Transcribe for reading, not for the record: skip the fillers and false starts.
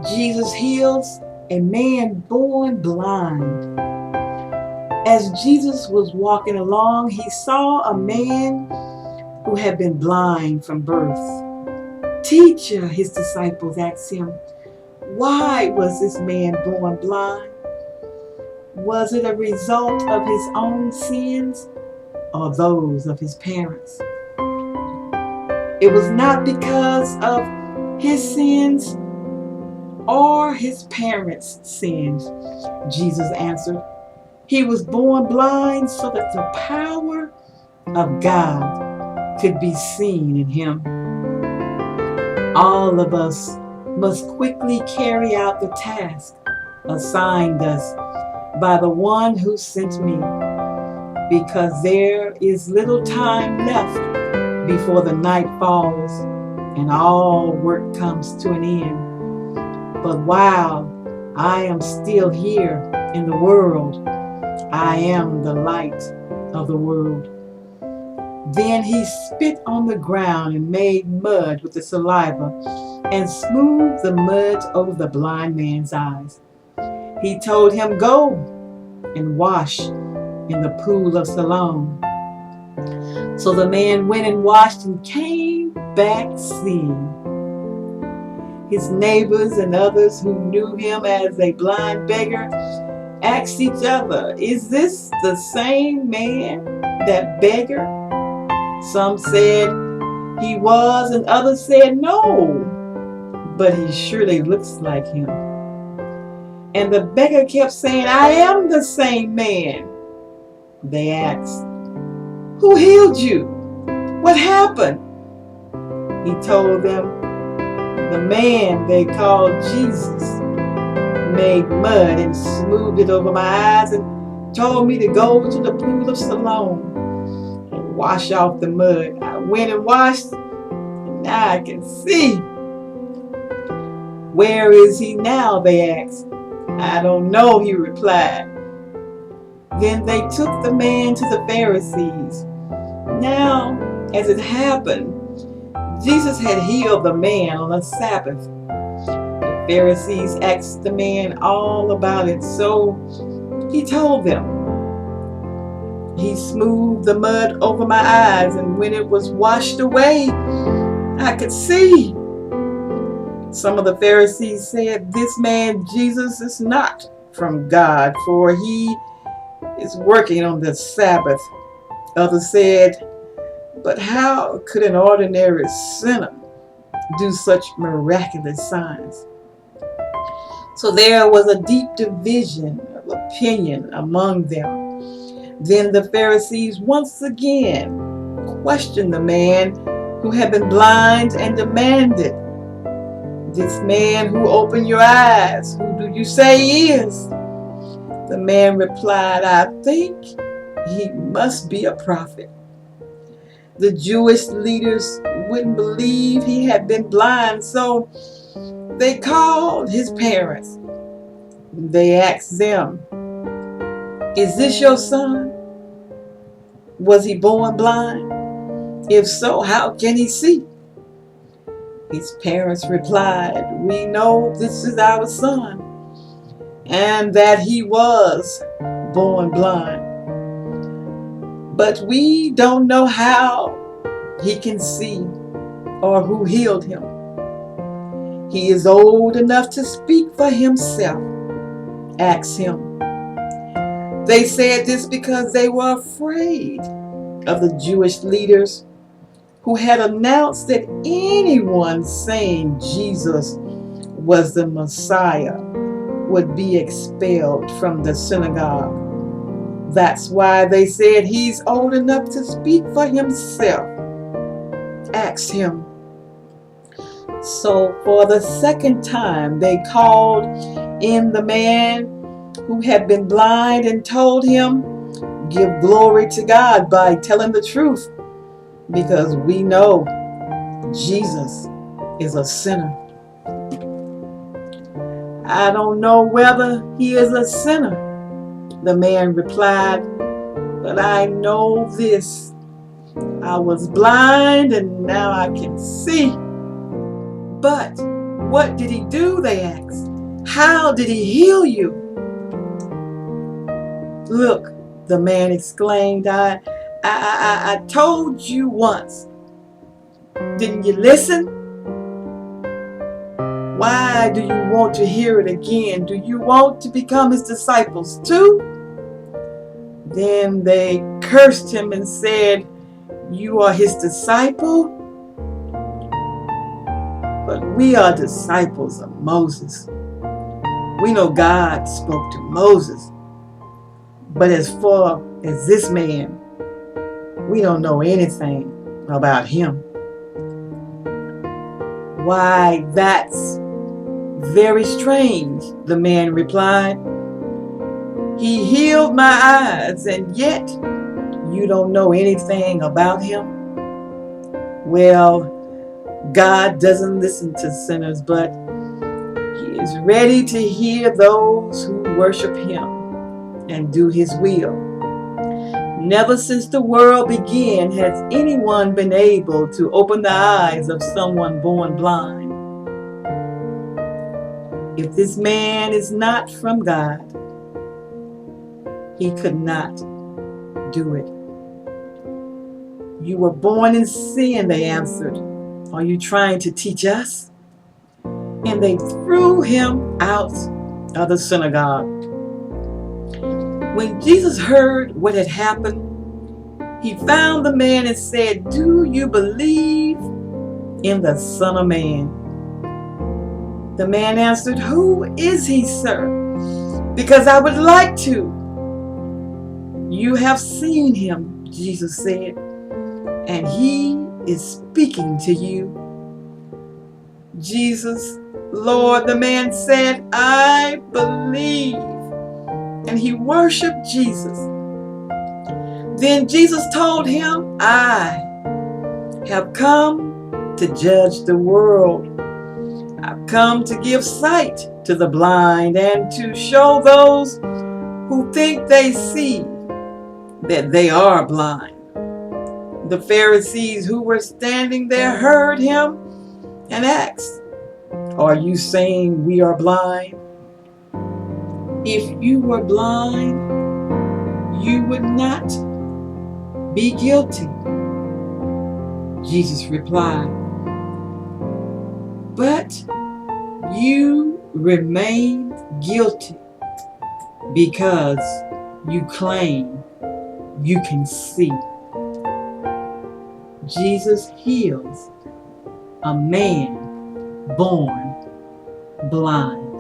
Jesus heals a man born blind. As Jesus was walking along, he saw a man who had been blind from birth. Teacher, his disciples asked him, why was this man born blind? Was it a result of his own sins or those of his parents? It was not because of his sins or his parents' sins, Jesus answered. He was born blind so that the power of God could be seen in him. All of us must quickly carry out the task assigned us by the one who sent me, because there is little time left before the night falls and all work comes to an end. But while I am still here in the world, I am the light of the world. Then he spit on the ground and made mud with the saliva and smoothed the mud over the blind man's eyes. He told him, go and wash in the pool of Siloam. So the man went and washed and came back seeing. His neighbors and others who knew him as a blind beggar asked each other, is this the same man, that beggar? Some said he was, and others said no, but he surely looks like him. And the beggar kept saying, I am the same man. They asked, who healed you? What happened? He told them, the man they called Jesus made mud and smoothed it over my eyes and told me to go to the pool of Siloam and wash off the mud. I went and washed, and now I can see. Where is he now? They asked. I don't know, he replied. Then they took the man to the Pharisees. Now, as it happened, Jesus had healed the man on the Sabbath. The Pharisees asked the man all about it, so he told them. He smoothed the mud over my eyes, and when it was washed away, I could see. Some of the Pharisees said, this man Jesus is not from God, for he is working on the Sabbath. Others said, but how could an ordinary sinner do such miraculous signs? So there was a deep division of opinion among them. Then the Pharisees once again questioned the man who had been blind and demanded, this man who opened your eyes, who do you say he is? The man replied, I think he must be a prophet. The Jewish leaders wouldn't believe he had been blind, so they called his parents. They asked them, is this your son? Was he born blind? If so, how can he see? His parents replied, we know this is our son, and that he was born blind. But we don't know how he can see or who healed him. He is old enough to speak for himself. Ask him. They said this because they were afraid of the Jewish leaders who had announced that anyone saying Jesus was the Messiah would be expelled from the synagogue. That's why they said he's old enough to speak for himself. Ask him. So for the second time, they called in the man who had been blind and told him, give glory to God by telling the truth, because we know Jesus is a sinner. I don't know whether he is a sinner, the man replied, but I know this. I was blind and now I can see. But What did he do? They asked. How did he heal you? Look, the man exclaimed, I told you once. Didn't you listen? Why do you want to hear it again? Do you want to become his disciples too? Then they cursed him and said, you are his disciple? But we are disciples of Moses. We know God spoke to Moses. But as far as this man, we don't know anything about him. Why, that's very strange, the man replied. He healed my eyes, and yet you don't know anything about him? Well, God doesn't listen to sinners, but he is ready to hear those who worship him and do his will. Never since the world began has anyone been able to open the eyes of someone born blind. If this man is not from God, he could not do it. You were born in sin, they answered. Are you trying to teach us? And they threw him out of the synagogue. When Jesus heard what had happened, he found the man and said, do you believe in the Son of Man? The man answered, who is he, sir? Because I would like to. You have seen him, Jesus said, and he is speaking to you. Jesus, Lord, the man said, I believe. And he worshiped Jesus. Then Jesus told him, I have come to judge the world. I've come to give sight to the blind and to show those who think they see that they are blind. The Pharisees who were standing there heard him and asked, are you saying we are blind? If you were blind, you would not be guilty. Jesus replied, but you remain guilty because you claim you can see. Jesus heals a man born blind.